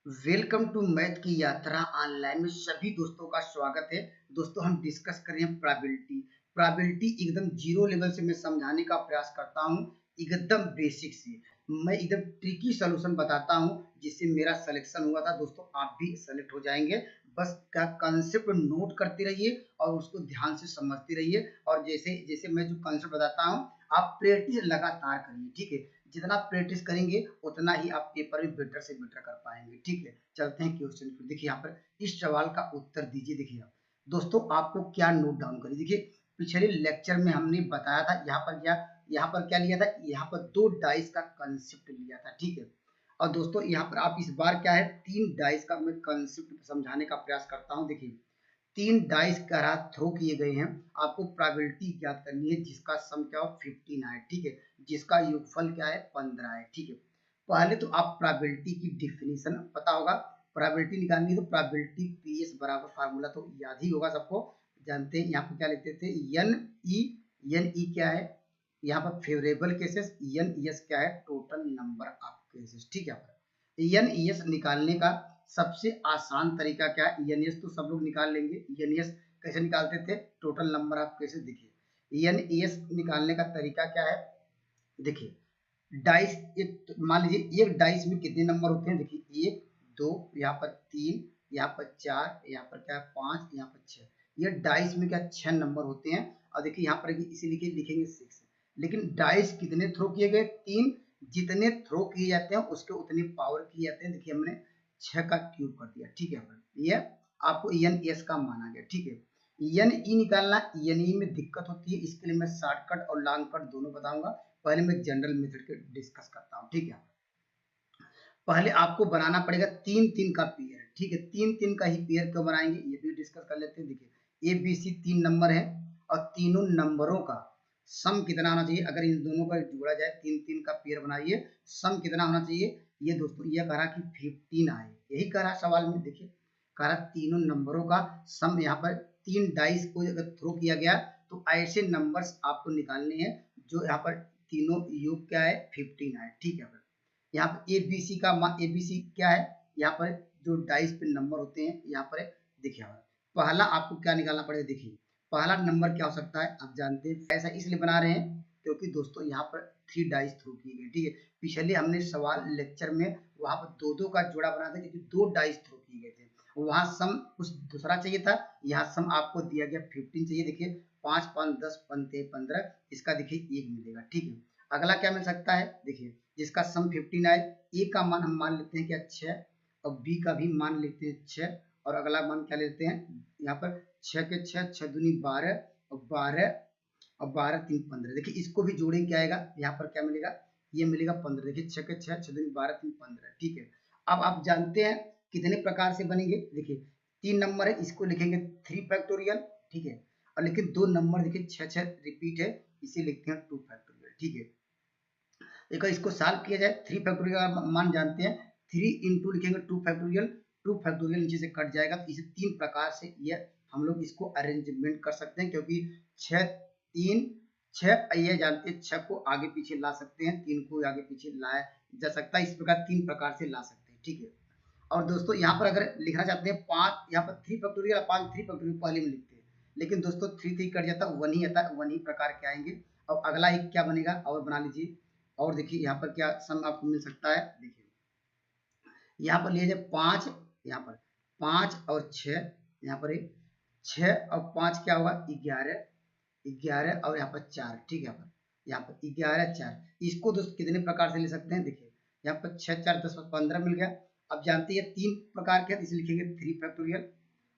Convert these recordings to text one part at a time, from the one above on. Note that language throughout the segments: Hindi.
वेलकम टू मैथ की यात्रा ऑनलाइन में सभी दोस्तों का स्वागत है। दोस्तों हम डिस्कस कर रहे हैं प्रोबेबिलिटी एकदम जीरो लेवल से मैं समझाने का प्रयास करता हूं, एकदम बेसिक से मैं एकदम ट्रिकी सॉल्यूशन बताता हूं जिससे मेरा सिलेक्शन हुआ था। दोस्तों आप भी सेलेक्ट हो जाएंगे, बस का कॉन्सेप्ट नोट करते रहिए और उसको ध्यान से समझते रहिए। और जैसे जैसे मैं जो कॉन्सेप्ट बताता हूं आप प्रैक्टिस लगातार करिए, ठीक है। जितना प्रैक्टिस करेंगे उतना ही आप पेपर में बेटर से बेटर कर पाएंगे, ठीक है। चलते हैं क्वेश्चन पे। देखिए यहाँ पर इस सवाल का उत्तर दीजिए। देखिए आप दोस्तों आपको क्या नोट डाउन करिए। देखिए पिछले लेक्चर में हमने बताया था यहाँ पर क्या लिया था, यहाँ पर दो डाइस का कंसेप्ट लिया था, ठीक है। और दोस्तों यहाँ पर आप इस बार क्या है, तीन डाइस का मैं कंसेप्ट समझाने का प्रयास करता हूँ। देखिए तीन डाइस का थ्रो किए गए हैं, आपको प्रोबेबिलिटी ज्ञात करनी है जिसका सम क्या हो 15 है, ठीक है। जिसका योगफल क्या है 15 है, ठीक है। पहले तो आप प्रोबेबिलिटी की डिफिनीशन पता होगा, प्रोबेबिलिटी निकालनी है तो प्रोबेबिलिटी पीएस बराबर फार्मूला तो याद ही होगा सबको, जानते हैं। यहाँ पर क्या लिखते थे एन ई क्या है यहाँ पर फेवरेबल केसेस, एन एस क्या है टोटल नंबर ऑफ केसेस, ठीक है। एन एस निकालने का सबसे आसान तरीका क्या है, एन एस तो सब लोग निकाल लेंगे। एन एस कैसे निकालते थे, टोटल नंबर ऑफ केसेस। देखिए एन एस निकालने का तरीका क्या है, देखिए डाइस एक मान लीजिए एक डाइस में कितने नंबर होते हैं, देखिए एक दो, यहाँ पर तीन, यहाँ पर चार, यहाँ पर क्या है पांच, यहाँ पर छह। ये डाइस में क्या छह नंबर होते हैं। और देखिए यहाँ पर इसी लिखेंगे 6, लेकिन डाइस कितने थ्रो किए गए, तीन। जितने थ्रो किए जाते हैं उसके उतने पावर किए जाते हैं। देखिए हमने 6 का क्यूब कर दिया, ठीक है। ये आपको एन एस का माना गया, ठीक है। एन ई निकालना, एन ई में दिक्कत होती है, इसके लिए मैं शॉर्टकट और लॉन्ग कट दोनों बताऊंगा। पहले मैं जनरल मेथड के डिस्कस करता हूँ, ठीक है। पहले आपको बनाना पड़ेगा तीन तीन का पेयर, ठीक है। तीन तीन का ही पेयर क्यों बनाएंगे ये भी डिस्कस कर लेते हैं। देखिए ए बी सी तीन नंबर है और तीनों नंबरों का सम कितना होना चाहिए, अगर इन दोनों का जोड़ा जाए, तीन तीन का पेयर बनाइए, सम कितना होना चाहिए। ये दोस्तों ये कह रहा कि 15 आए, यही कह रहा सवाल में। देखिए कह रहा तीनों नंबरों का सम, यहाँ पर तीन डाइस को अगर थ्रो किया गया तो ऐसे नंबर्स आपको निकालने हैं जो यहाँ पर तीनों योग क्या है 15 आए, ठीक है। यहाँ पर एबीसी का एबीसी क्या है, यहाँ पर जो डाइस पे नंबर होते हैं यहाँ पर देखिए पहला आपको क्या निकालना पड़ेगा। देखिए पहला नंबर क्या हो सकता है, आप जानते हैं ऐसा इसलिए बना रहे हैं क्योंकि दोस्तों यहाँ पर 3 डाइस थ्रो किए गए, ठीक है। पिछले हमने सवाल लेक्चर में वहां पर दो दो का जोड़ा बना था क्योंकि 2 डाइस थ्रो किए गए थे, वहां सम कुछ दूसरा चाहिए था, यहाँ सम आपको दिया गया 15 चाहिए। देखिए 5 5 10 बनते 15, इसका देखिए 1 मिलेगा, ठीक है। अगला क्या मिल सकता है, देखिए जिसका सम 15 आए, ए का मान हम मान लेते हैं क्या 6 और बी का भी मान लेते हैं 6 और अगला मान क्या लेते हैं यहाँ पर 6 के 6 6 दूनी 12 और 12 3 15। देखिए इसको भी जोड़ेंगे क्या आएगा, यहाँ पर क्या मिलेगा, ये मिलेगा 15। देखिए 6 के 6 6 दूनी 12 3 15, ठीक है। अब आप जानते हैं कितने प्रकार से बनेंगे। देखिए तीन नंबर है, इसको लिखेंगे 3 फैक्टोरियल, ठीक है। और लेकिन दो नंबर देखिए 6 6 रिपीट है, इसे लिखते हैं 2 फैक्टोरियल, ठीक है। एक इसको सॉल्व किया जाए, 3 फैक्टोरियल का मान जानते हैं, 3 इंटू लिखेंगे 2 फैक्टोरियल, 2 फैक्टोरियल नीचे से कट जाएगा, तो इसे तीन प्रकार से ये हम लोग इसको अरेंजमेंट कर सकते हैं क्योंकि 6 3 6 ये जानते हैं 6 को आगे पीछे ला सकते हैं, 3 को आगे पीछे लाया जा सकता है, इस प्रकार तीन प्रकार से ला सकते हैं, ठीक है। और दोस्तों यहाँ पर अगर लिखना चाहते हैं 5, यहाँ पर 3 फैक्टोरियल 5 3 फैक्टोरियल पहले में लिखते हैं, लेकिन दोस्तों 3 3 कट जाता है 1 ही आता है, 1 ही प्रकार के आएंगे। और अगला एक क्या बनेगा और बना लीजिए। और देखिए यहाँ पर क्या सम आपको मिल सकता है, देखिए यहाँ पर लिया जाए 5, यहाँ पर 5 और 6, यहाँ पर 6 और 5 क्या होगा 11 11 और यहाँ पर 4, ठीक है। यहाँ पर 11 4, इसको दोस्त कितने प्रकार से ले सकते हैं, देखिए यहाँ पर 6 4 10 15 मिल गया। अब जानते हैं तीन प्रकार के, इसे लिखेंगे 3 फैक्टोरियल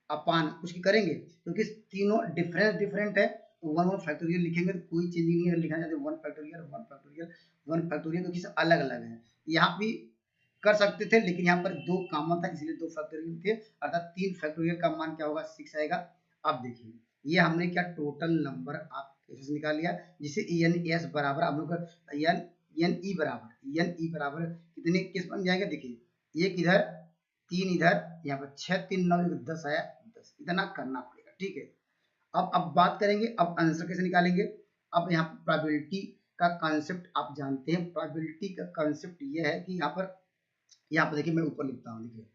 अपान कुछ की करेंगे क्योंकि तीनों डिफरेंट है, तो 1 1 फैक्टोरियल लिखेंगे तो कोई चेंजिंग नहीं है। लिखना चाहते 1 फैक्टोरियल 1 फैक्टोरियल 1 फैक्टोरियल, क्योंकि सब अलग अलग है। यहाँ भी कर सकते थे लेकिन यहाँ पर 2 कॉमन था इसलिए 2 फैक्टोरियल थे, अर्थात 3 फैक्टोरियल का मान क्या होगा 6 आएगा। अब देखिए ये हमने क्या टोटल नंबर आप कैसे निकाल लिया, जिसे एन एस बराबर हम लोग एन ई बराबर कितने केस बन जाएंगे। देखिए एक इधर 3 इधर, यहाँ पर 6 3 9 10 आया 10, इतना करना पड़ेगा, ठीक है। अब बात करेंगे अब आंसर कैसे निकालेंगे। अब यहाँ पर प्रोबेबिलिटी का कॉन्सेप्ट आप जानते हैं, प्रोबेबिलिटी का कॉन्सेप्ट ये है कि यहाँ पर देखिए मैं ऊपर लिखता हूँ, देखिए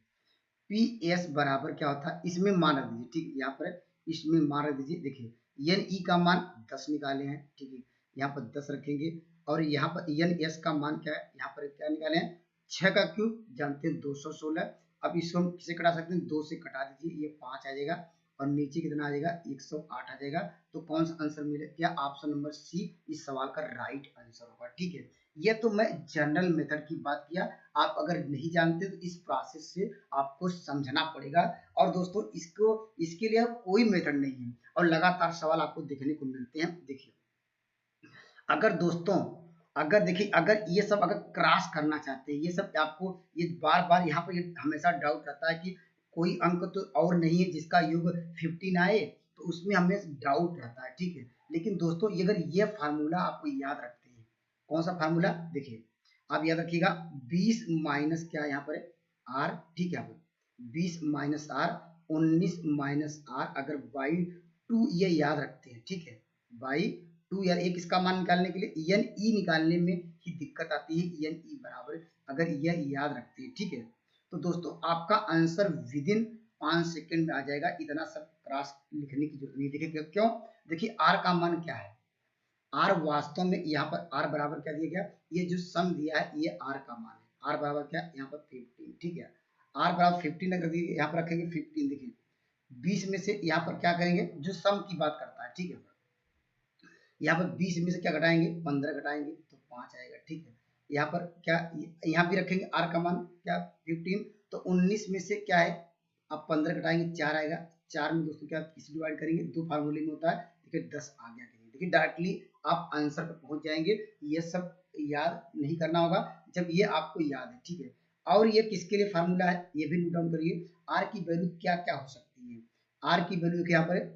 पी एस बराबर क्या होता है, इसमें मान रख दीजिए, ठीक है, यहाँ पर इसमें मान रख दीजिए। देखिए एन ई का मान 10 निकाले हैं, ठीक है, यहाँ पर 10 रखेंगे, और यहाँ पर एन एस का मान क्या है, यहाँ पर क्या निकाले हैं, 6 का क्यूब जानते हैं 216। अब इसको हम किसे कटा सकते हैं, 2 से कटा दीजिए, ये 5 आ जाएगा, और नीचे कितना आ जाएगा, 108 आ जाएगा। तो कौन सा आंसर मिले, क्या ऑप्शन नंबर सी इस सवाल का राइट आंसर होगा, ठीक है। ये तो मैं जनरल मेथड की बात किया, आप अगर नहीं जानते तो इस प्रोसेस से आपको समझना पड़ेगा। और दोस्तों इसके लिए कोई मेथड नहीं है, और लगातार सवाल आपको देखने को मिलते हैं। देखिए अगर दोस्तों अगर देखिए अगर ये सब अगर क्रॉस करना चाहते हैं, ये सब आपको ये बार बार यहाँ पर ये हमेशा डाउट रहता है कि कोई अंक तो और नहीं है जिसका योग 15 आए, तो उसमें हमें डाउट रहता है, ठीक है। लेकिन दोस्तों अगर ये फार्मूला आपको याद रखते हैं, कौन सा फार्मूला, देखिए आप याद रखिएगा, 20 माइनस क्या यहाँ पर आर, ठीक है, 20 माइनस आर, 19 माइनस आर, अगर बाई 2 ये याद रखते हैं, ठीक है, बाई 2 यार एक इसका मान निकालने के लिए एन ई निकालने में ही दिक्कत आती है, एन ई बराबर अगर यह याद रखते हैं, ठीक है, तो दोस्तों आपका आंसर विद इन 5 सेकंड में आ जाएगा। इतना सब क्रॉस लिखने की जरूरत नहीं। देखिए क्यों, देखिए आर का मान क्या है, आर वास्तव में यहाँ पर आर बराबर क्या दिया गया, ये जो सम दिया है ये आर का मान है, आर बराबर क्या यहाँ पर 15, ठीक है, आर बराबर 15 अगर यहाँ पर रखेंगे 15, देखिए 20 में से यहाँ पर क्या करेंगे, जो सम की बात करता है, ठीक है, यहाँ पर 20 में से क्या घटाएंगे, 15 घटाएंगे तो 5 आएगा, ठीक है। यहाँ पर क्या, यहाँ भी रखेंगे आर का मान क्या 15, तो 19 में से क्या है, अब 15 घटाएंगे 4 आएगा, 4 में दोस्तों क्या किसी डिवाइड करेंगे, 2 फार्मूले में होता है, देखिए 10 आ गया, देखिए डायरेक्टली आप आंसर पर पहुंच जाएंगे। ये सब याद नहीं करना होगा, जब ये आपको याद है, ठीक है। और ये किसके लिए फार्मूला है, ये भी नोट डाउन करिए, आर की वैल्यू क्या क्या हो सकती है। आर की वैल्यू यहाँ पर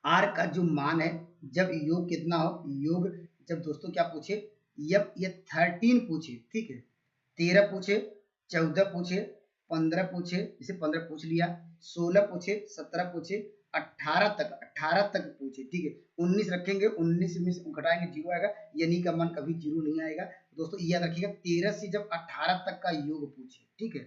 आर का जो मान है, जब योग कितना हो, योग जब दोस्तों क्या पूछे, ये 13 पूछे, ठीक है, 13 पूछे, 14 पूछे, 15 पूछे, इसे 15 पूछ लिया, 16 पूछे, 17 पूछे, 18 तक पूछे, ठीक है, 19 रखेंगे, 19 में से घटाएंगे 0 आएगा, यानी का मान कभी 0 नहीं आएगा। दोस्तों ये याद रखिएगा, 13 से जब 18 तक का योग पूछे, ठीक है,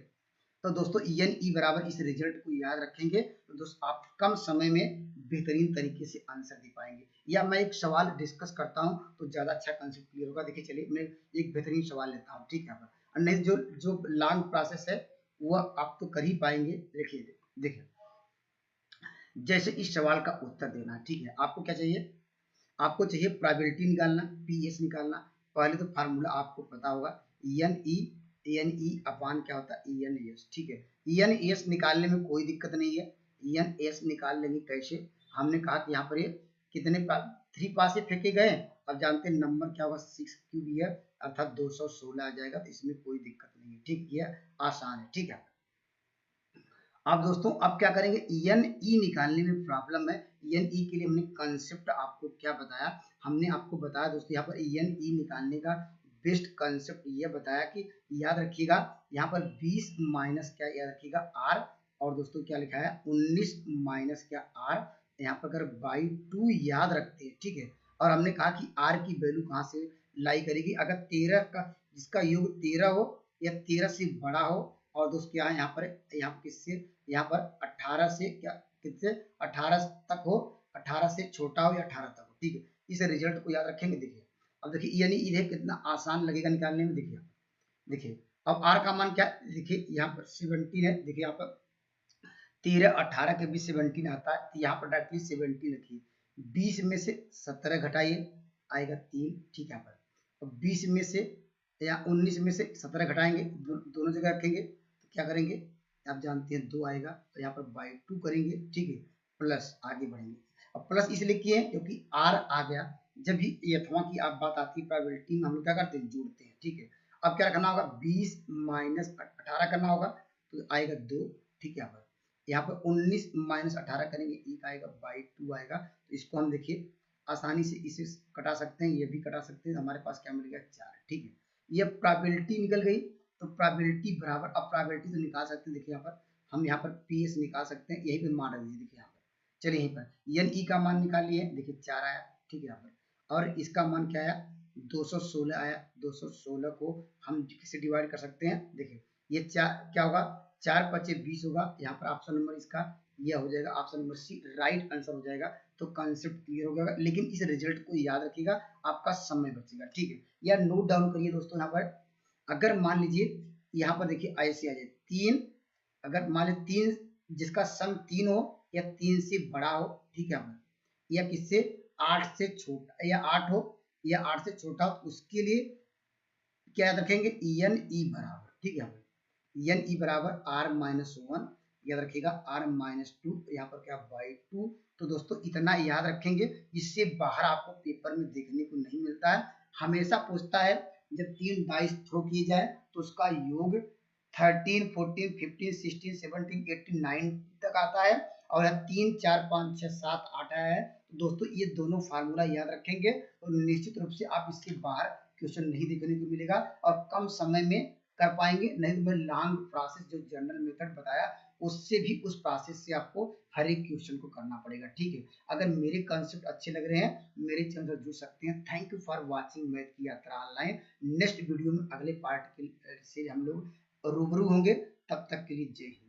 तो दोस्तों एन ई बराबर इस रिजल्ट को याद रखेंगे तो दोस्तों आप कम समय में बेहतरीन तरीके से आंसर दे पाएंगे। या मैं एक सवाल डिस्कस करता हूं तो ज्यादा अच्छा कंसेप्ट क्लियर होगा। देखिए चलिए मैं एक बेहतरीन सवाल लेता हूं, ठीक है, और नहीं जो जो लॉन्ग प्रोसेस है वह आप तो कर ही पाएंगे। देखिए देखिए जैसे इस सवाल का उत्तर देना है, ठीक है, आपको क्या चाहिए, आपको चाहिए प्रोबेबिलिटी निकालना, पी एस निकालना। पहले तो फार्मूला आपको पता होगा, एन ई अपान क्या होता है, एन एस, ठीक है, एन एस निकालने में कोई दिक्कत नहीं है, एन एस निकाल लेंगे कैसे, हमने कहा कि यहाँ पर ये कितने 3 पास से फेंके गए, अब जानते हैं नंबर क्या होगा, 6 क्यूब है, अर्थात 216 आ जाएगा, तो इसमें कोई दिक्कत नहीं है, ठीक, ये आसान है, ठीक है। अब दोस्तों अब क्या करेंगे, एन ई निकालने में प्रॉब्लम है, एन ई के लिए हमने कंसेप्ट आपको क्या बताया, हमने आपको बताया दोस्तों यहाँ पर एन ई निकालने का बेस्ट कंसेप्ट ये बताया कि याद रखिएगा यहाँ पर 20 माइनस क्या याद रखिएगा आर, और दोस्तों क्या लिखा है 19 माइनस क्या आर, यहाँ पर अगर बाई 2 याद रखते हैं, ठीक है, और हमने कहा कि आर की वैल्यू कहाँ से लाई करेगी, अगर 13 का जिसका योग 13 हो या 13 से बड़ा हो, और दोस्तों क्या है यहाँ पर किससे, यहाँ पर 18 से क्या कितने 18 तक हो, 18 से छोटा हो या 18 तक हो, ठीक है, इस रिजल्ट को याद रखेंगे। देखिए अब देखिए यानी इन्हें कितना आसान लगेगा निकालने में। देखिए देखिए अब आर का मान क्या, देखिए यहाँ पर 17 है, देखिए यहाँ पर 13 18 के बीच 17 आता है, तो यहाँ पर डायरेक्टली 17 रखिए, 20 में से 17 घटाइए आएगा 3, ठीक है, पर अब 20 में से या 19 में से 17 घटाएंगे, दोनों जगह रखेंगे तो क्या करेंगे, आप जानते हैं 2 आएगा, तो यहाँ पर बाई 2 करेंगे, ठीक है, प्लस आगे बढ़ेंगे। अब प्लस इसलिए किए क्योंकि आर आ गया, जब भी यथवा की आप बात आती है प्रोबेबिलिटी में हम लोग क्या करते हैं, जोड़ते हैं, ठीक है। अब क्या करना होगा, 20 माइनस 18 करना होगा तो आएगा 2, ठीक है, यहाँ पर 19 माइनस 18 करेंगे, 1 आएगा, बाई 2 आएगा, तो इसको हम देखिए आसानी से इसे कटा सकते हैं, ये भी कटा सकते हैं, हमारे पास क्या मिल गया 4, ठीक है, ये प्रोबेबिलिटी निकल गई। तो प्रोबेबिलिटी बराबर, अब प्रोबेबिलिटी तो निकाल सकते हैं, देखिए यहाँ पर हम यहाँ पर पी एस निकाल सकते हैं, यही पे मान रख दीजिए, देखिए यहाँ पर चलिए यहीं पर एन ई का मान निकाल लिए, देखिए 4 आया, ठीक है, यहाँ पर और इसका मान क्या आया 216 आया, 216 को हम किससे डिवाइड कर सकते हैं, देखिए ये क्या होगा 4 5 20 होगा। यहाँ पर ऑप्शन नंबर इसका यह हो जाएगा, option number C right answer हो जाएगा। तो कॉन्सेप्ट क्लियर हो गया, लेकिन इस रिजल्ट को याद रखिएगा, आपका समय बचेगा, ठीक है। या नोट डाउन करिए दोस्तों। यहाँ पर अगर मान लीजिए यहाँ पर देखिए ऐसे आ जाए 3, अगर मान लीजिए 3 जिसका सम 3 हो या 3 से बड़ा हो, ठीक है, या किससे 8 से छोटा, या 8 हो या 8 से छोटा हो, उसके लिए क्या याद रखेंगे, एन ई बराबर, ठीक है, एन ई बराबर आर माइनस 1, याद रखिएगा आर माइनस 2, यहाँ पर क्या बाई 2। तो दोस्तों इतना याद रखेंगे, इससे बाहर आपको पेपर में देखने को नहीं मिलता है। हमेशा पूछता है जब 3 डाइस थ्रो किए जाए तो उसका योग 13 14 15 16 17 18 9 तक आता है, और 3 4 5 6 7 8 आया है। तो दोस्तों ये दोनों फार्मूला याद रखेंगे और निश्चित रूप से आप इसके बाहर क्वेश्चन नहीं देखने को मिलेगा और कम समय में कर पाएंगे। नहीं तो मैं लॉन्ग प्रोसेस जो जनरल मेथड बताया उससे भी, उस प्रोसेस से आपको हर एक क्वेश्चन को करना पड़ेगा, ठीक है। अगर मेरे कॉन्सेप्ट अच्छे लग रहे हैं, मेरे चैनल से जुड़ सकते हैं। Thank you for watching math की यात्रा ऑनलाइन। नेक्स्ट वीडियो में अगले पार्ट के से हम लोग रूबरू होंगे। तब तक के लिए जय हिंद।